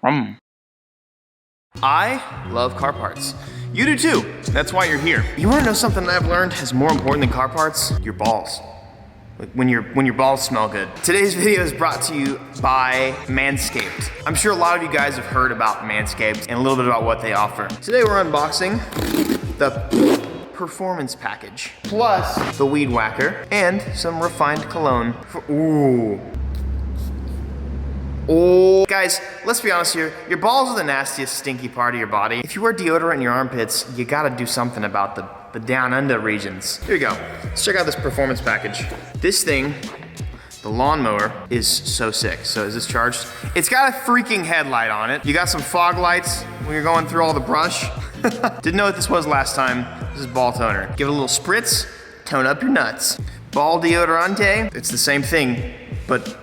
I love car parts. You do too. That's why you're here. You wanna know something that I've learned is more important than car parts? Your balls. Like when your balls smell good. Today's video is brought to you by Manscaped. I'm sure a lot of you guys have heard about Manscaped and a little bit about what they offer. Today we're unboxing the Performance Package, plus the Weed Whacker and some refined cologne. Oh, guys, let's be honest here. Your balls are the nastiest, stinky part of your body. If you wear deodorant in your armpits, you gotta do something about the down under regions. Here you go. Let's check out this Performance Package. This thing, the lawnmower, is so sick. So is this charged? It's got a freaking headlight on it. You got some fog lights when you're going through all the brush. Didn't know what this was last time. This is ball toner. Give it a little spritz, tone up your nuts. Ball deodorante, it's the same thing, but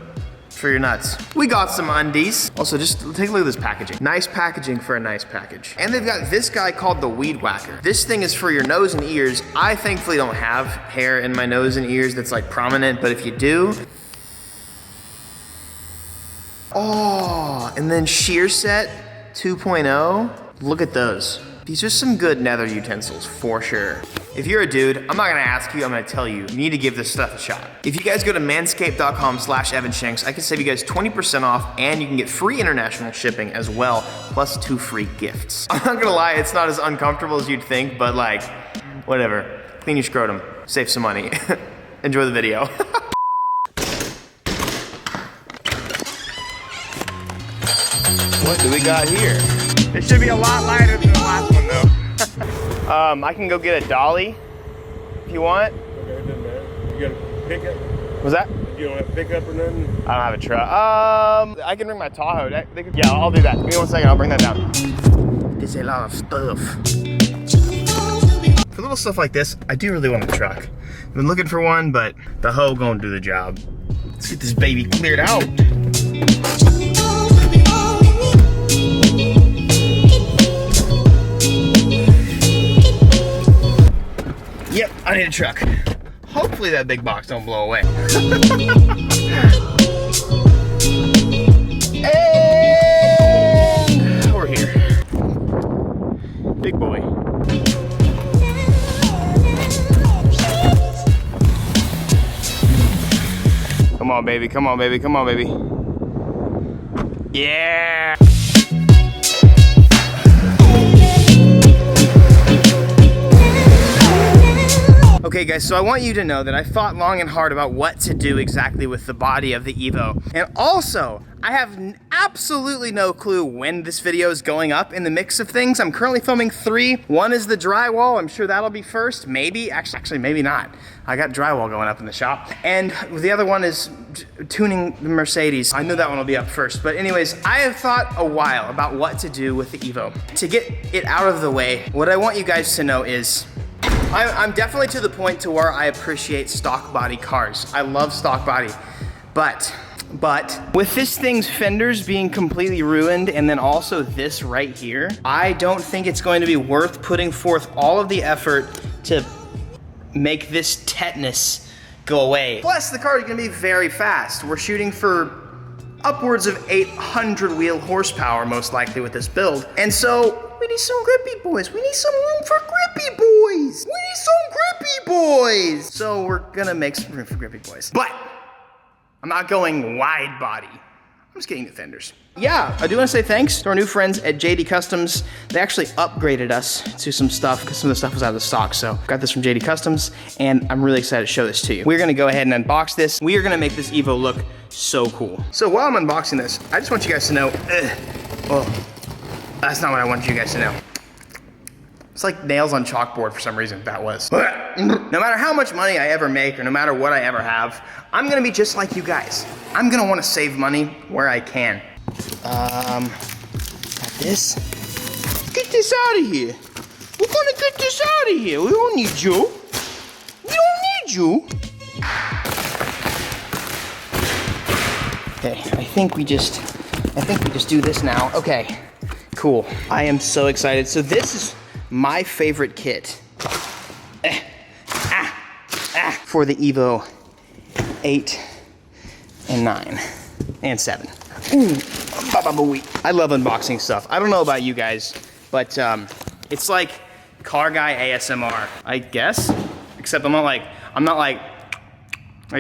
for your nuts. We got some undies. Also, just take a look at this packaging. Nice packaging for a nice package. And they've got this guy called the Weed Whacker. This thing is for your nose and ears. I thankfully don't have hair in my nose and ears that's like prominent, but if you do. Oh, and then Shear Set 2.0. Look at those. These are some good nether utensils for sure. If you're a dude, I'm not gonna ask you, I'm gonna tell you, you need to give this stuff a shot. If you guys go to manscaped.com/EvanShanks, I can save you guys 20% off and you can get free international shipping as well, plus 2 free gifts. I'm not gonna lie, it's not as uncomfortable as you'd think, but like, whatever. Clean your scrotum, save some money. Enjoy the video. What do we got here? It should be a lot lighter than the last one though. I can go get a dolly if you want. Okay, it doesn't matter. You got a pickup? Was that? You don't have a pickup or nothing? I don't have a truck. I can bring my Tahoe. Yeah, I'll do that. Give me 1 second, I'll bring that down. There's a lot of stuff. For little stuff like this, I do really want a truck. I've been looking for one, but the hoe gonna do the job. Let's get this baby cleared out. Yep, I need a truck. Hopefully that big box don't blow away. And we're here. Big boy. Come on, baby, come on, baby, come on, baby. Yeah! Okay guys, so I want you to know that I thought long and hard about what to do exactly with the body of the Evo. And also, I have absolutely no clue when this video is going up in the mix of things. I'm currently filming 3. One is the drywall. I'm sure that'll be first. Maybe, actually maybe not. I got drywall going up in the shop. And the other one is tuning the Mercedes. I know that one will be up first. But anyways, I have thought a while about what to do with the Evo. To get it out of the way, what I want you guys to know is, I'm definitely to the point to where I appreciate stock body cars. I love stock body, but with this thing's fenders being completely ruined and then also this right here, I don't think it's going to be worth putting forth all of the effort to make this tetanus go away. Plus, the car is gonna be very fast. We're shooting for upwards of 800 wheel horsepower, most likely with this build. And so, we need some grippy boys. We need some room for grippy boys. We need some grippy boys. So we're gonna make some room for grippy boys. But I'm not going wide body. I'm just getting the fenders. Yeah, I do want to say thanks to our new friends at JDCustoms. They actually upgraded us to some stuff because some of the stuff was out of stock. So got this from JDCustoms and I'm really excited to show this to you. We're gonna go ahead and unbox this. We are gonna make this Evo look so cool. So while I'm unboxing this, I just want you guys to know, that's not what I want you guys to know. It's like nails on chalkboard for some reason, that was. No matter how much money I ever make or no matter what I ever have, I'm gonna be just like you guys. I'm gonna wanna save money where I can. Got this. Get this out of here. We're gonna get this out of here. We don't need you. We don't need you. Okay, I think we just do this now. Okay, cool. I am so excited. So this is my favorite kit for the Evo 8 and 9 and 7. Ooh. I love unboxing stuff. I don't know about you guys, but it's like car guy ASMR, I guess. Except I'm not like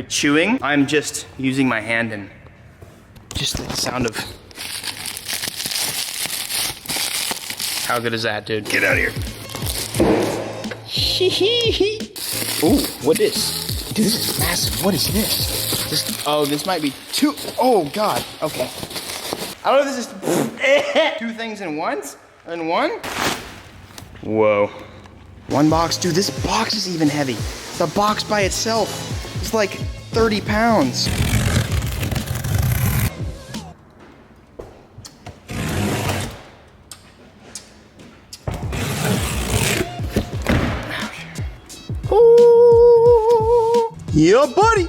chewing. I'm just using my hand and just the sound of. How good is that, dude? Get out of here. Ooh, what is? Dude, this is massive. What is this? Oh, this might be two. Oh God. Okay. I don't know if this is two things in one. Whoa. One box, dude. This box is even heavy. The box by itself is like 30 pounds. Ooh, yeah, buddy.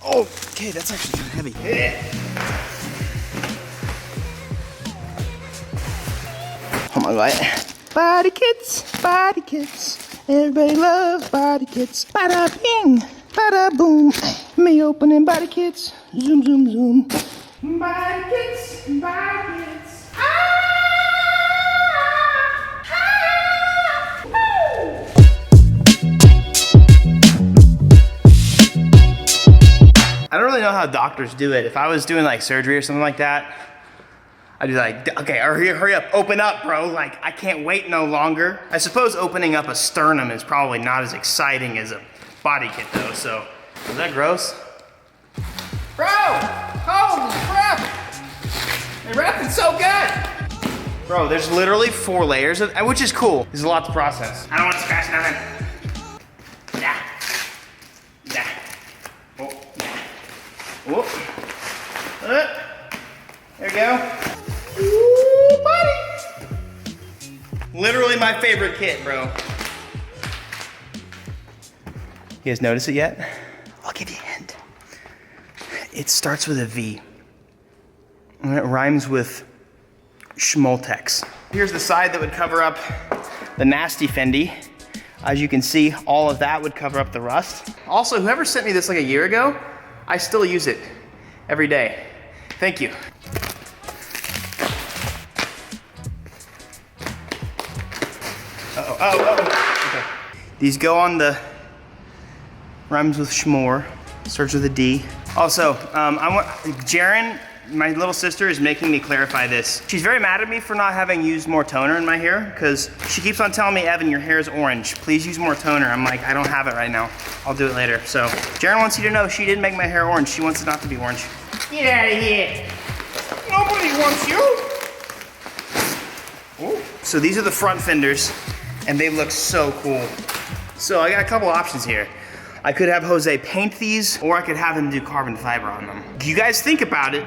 Oh, okay, that's actually kind of heavy. Oh my God. Body kits, body kits. Everybody loves body kits. Bada bing, bada boom. Me opening body kits. Zoom, zoom, zoom. Body kits, body kits. Ah! Ah! Woo! I don't really know how doctors do it. If I was doing like surgery or something like that, I'd be like, okay, hurry up, open up, bro. Like, I can't wait no longer. I suppose opening up a sternum is probably not as exciting as a body kit though, so. Is that gross? Bro, holy crap. They wrapped it so good. Bro, there's literally 4 layers, which is cool. There's a lot to process. I don't want to scratch nothing. Nah. Oh, nah. Oh. There we go. Ooh, buddy. Literally my favorite kit, bro. You guys notice it yet? I'll give you a hint. It starts with a V. And it rhymes with Schmoltex. Here's the side that would cover up the nasty Fendi. As you can see, all of that would cover up the rust. Also, whoever sent me this like a year ago, I still use it every day. Thank you. Okay. These go on the rhymes with Schmore, starts with a D. Also, Jaren, my little sister, is making me clarify this. She's very mad at me for not having used more toner in my hair, because she keeps on telling me, Evan, your hair is orange. Please use more toner. I'm like, I don't have it right now. I'll do it later. So, Jaren wants you to know she didn't make my hair orange. She wants it not to be orange. Get out of here. Nobody wants you. Ooh. So these are the front fenders, and they look so cool. So I got a couple options here. I could have Jose paint these, or I could have him do carbon fiber on them. You guys think about it.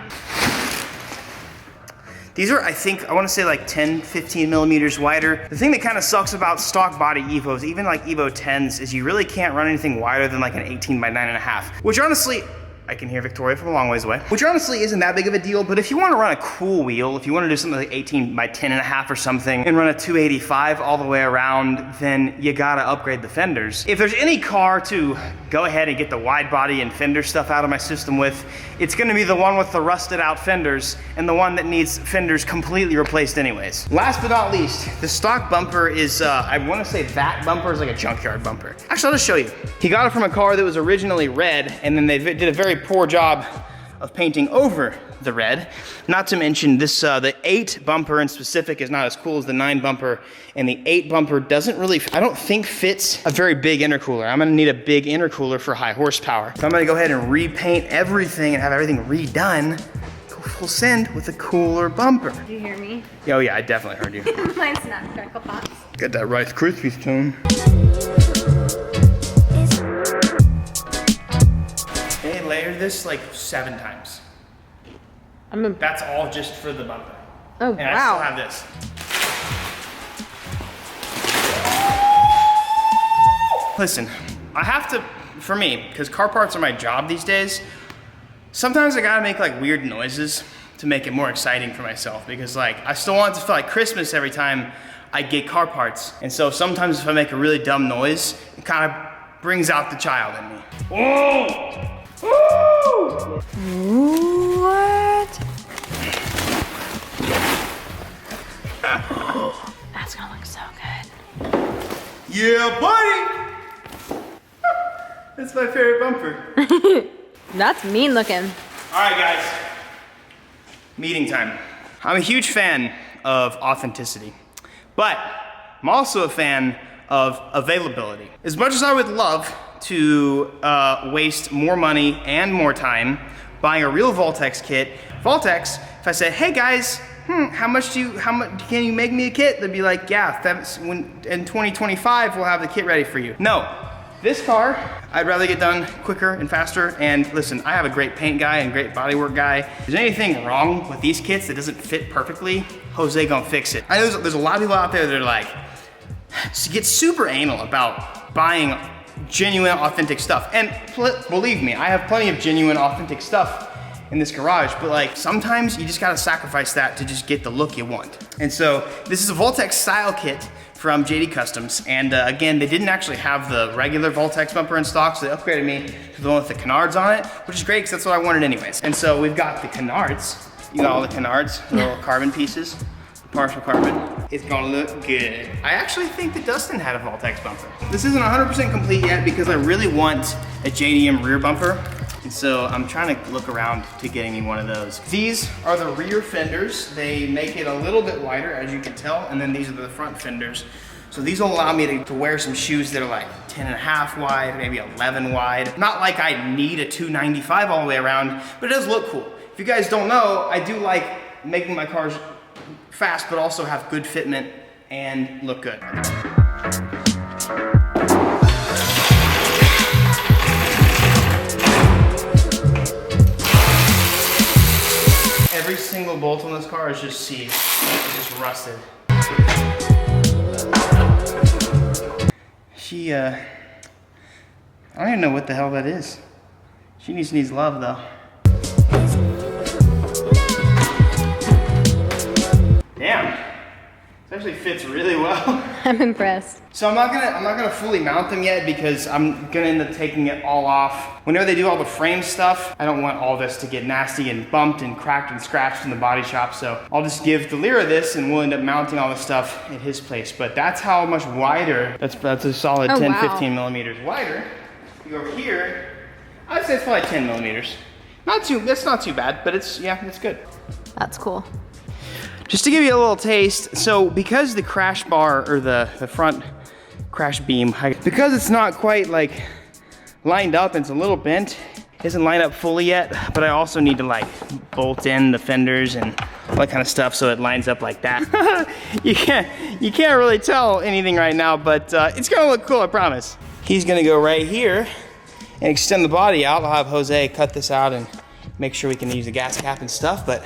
These are, I think, I wanna say like 10, 15 millimeters wider. The thing that kind of sucks about stock body Evos, even like Evo 10s, is you really can't run anything wider than like an 18 by 9.5, which honestly, I can hear Victoria from a long ways away, which honestly isn't that big of a deal, but if you wanna run a cool wheel, if you wanna do something like 18 by 10.5 or something, and run a 285 all the way around, then you gotta upgrade the fenders. If there's any car to go ahead and get the wide body and fender stuff out of my system with, it's gonna be the one with the rusted out fenders, and the one that needs fenders completely replaced anyways. Last but not least, the stock bumper is, I wanna say that bumper is like a junkyard bumper. Actually, I'll just show you. He got it from a car that was originally red, and then they did a very poor job of painting over the red. Not to mention this, the 8 bumper in specific is not as cool as the 9 bumper, and the 8 bumper doesn't really, I don't think fits a very big intercooler. I'm gonna need a big intercooler for high horsepower. So I'm gonna go ahead and repaint everything and have everything redone. Go full send with a cooler bumper. Did you hear me? Oh yeah, I definitely heard you. Mine's not Crackle Pops. Get that Rice Krispies tone. They layered this like 7 times. That's all just for the bumper. Oh, and wow. I still have this. Listen, I have to, for me, because car parts are my job these days, sometimes I gotta make like weird noises to make it more exciting for myself, because like, I still want it to feel like Christmas every time I get car parts. And so sometimes if I make a really dumb noise, it kind of brings out the child in me. Whoa! Woo! What? Yeah, buddy! That's my favorite bumper. That's mean looking. All right, guys. Meeting time. I'm a huge fan of authenticity, but I'm also a fan of availability. As much as I would love to waste more money and more time buying a real Voltex kit, Voltex, if I say, hey guys, how much can you make me a kit? They'd be like, yeah, in 2025 we'll have the kit ready for you. No, this car, I'd rather get done quicker and faster. And listen, I have a great paint guy and great bodywork guy. If there's anything wrong with these kits that doesn't fit perfectly, Jose gonna fix it. I know there's a lot of people out there that are like, get super anal about buying genuine, authentic stuff. And believe me, I have plenty of genuine, authentic stuff in this garage, but like sometimes you just gotta sacrifice that to just get the look you want. And so this is a Voltex style kit from JDCustoms. And again, they didn't actually have the regular Voltex bumper in stock, so they upgraded me to the one with the canards on it, which is great because that's what I wanted anyways. And so we've got the canards. You got all the canards, the little carbon pieces, partial carbon. It's gonna look good. I actually think that Dustin had a Voltex bumper. This isn't 100% complete yet because I really want a JDM rear bumper. And so I'm trying to look around to getting me one of those. These are the rear fenders. They make it a little bit wider, as you can tell, and then these are the front fenders. So these will allow me to wear some shoes that are like 10.5 wide, maybe 11 wide. Not like I need a 295 all the way around, but it does look cool. If you guys don't know, I do like making my cars fast, but also have good fitment and look good. Every single bolt on this car is just seized. It's just rusted. I don't even know what the hell that is. She needs love though. Damn, this actually fits really well. I'm impressed. So I'm not gonna fully mount them yet because I'm gonna end up taking it all off. Whenever they do all the frame stuff, I don't want all this to get nasty and bumped and cracked and scratched in the body shop. So I'll just give the Lyra this and we'll end up mounting all the stuff at his place. But that's how much wider, that's a solid 10, 15 millimeters wider. You go over here, I'd say it's probably 10 millimeters. That's not too bad, but it's good. That's cool. Just to give you a little taste, so because the crash bar, or the front crash beam, because it's not quite like lined up and it's a little bent, it isn't lined up fully yet, but I also need to like bolt in the fenders and all that kind of stuff so it lines up like that. You can't really tell anything right now, but it's gonna look cool, I promise. He's gonna go right here and extend the body out. I'll have Jose cut this out and make sure we can use the gas cap and stuff, but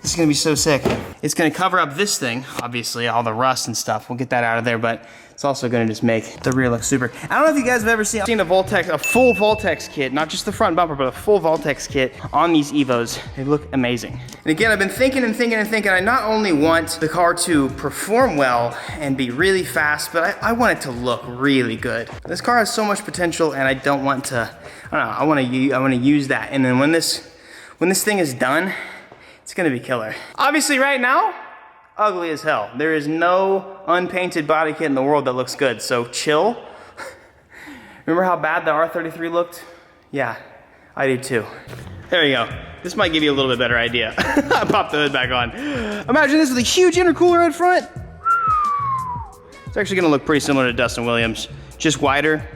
this is gonna be so sick. It's gonna cover up this thing, obviously, all the rust and stuff. We'll get that out of there, but it's also gonna just make the rear look super. I don't know if you guys have ever seen a full Voltex kit, not just the front bumper, but a full Voltex kit on these Evos. They look amazing. And again, I've been thinking and thinking and thinking, I not only want the car to perform well and be really fast, but I want it to look really good. This car has so much potential and I don't want to, I wanna use that. And then when this thing is done, it's gonna be killer. Obviously right now, ugly as hell. There is no unpainted body kit in the world that looks good, so chill. Remember how bad the R33 looked? Yeah, I did too. There you go. This might give you a little bit better idea. I popped the hood back on. Imagine this with a huge intercooler in front. It's actually gonna look pretty similar to Dustin Williams, just wider.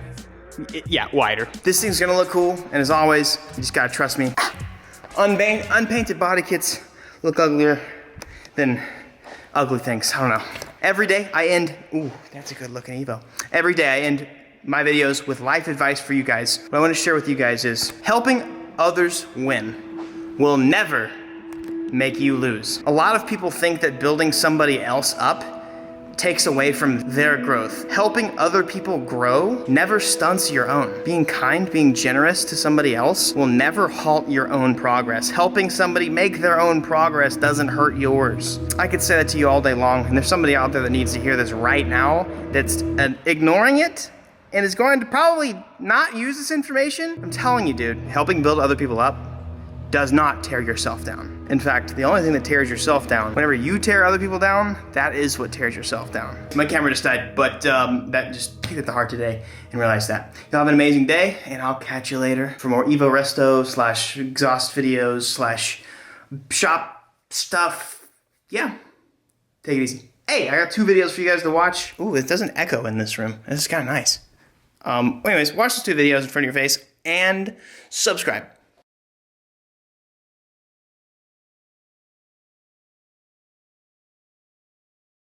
Yeah, wider. This thing's gonna look cool, and as always, you just gotta trust me. Unpainted body kits look uglier than ugly things. I don't know. Every day I end, ooh, that's a good looking Evo. Every day I end my videos with life advice for you guys. What I want to share with you guys is helping others win will never make you lose. A lot of people think that building somebody else up takes away from their growth. Helping other people grow never stunts your own. Being kind, being generous to somebody else will never halt your own progress. Helping somebody make their own progress doesn't hurt yours. I could say that to you all day long, and there's somebody out there that needs to hear this right now that's ignoring it and is going to probably not use this information. I'm telling you, dude, helping build other people up does not tear yourself down. In fact, the only thing that tears yourself down, whenever you tear other people down, that is what tears yourself down. My camera just died, but that just hit at the heart today and realized that. Y'all have an amazing day, and I'll catch you later for more Evo Resto / exhaust videos / shop stuff. Yeah, take it easy. Hey, I got 2 videos for you guys to watch. Ooh, it doesn't echo in this room. This is kind of nice. Anyways, watch those 2 videos in front of your face and subscribe.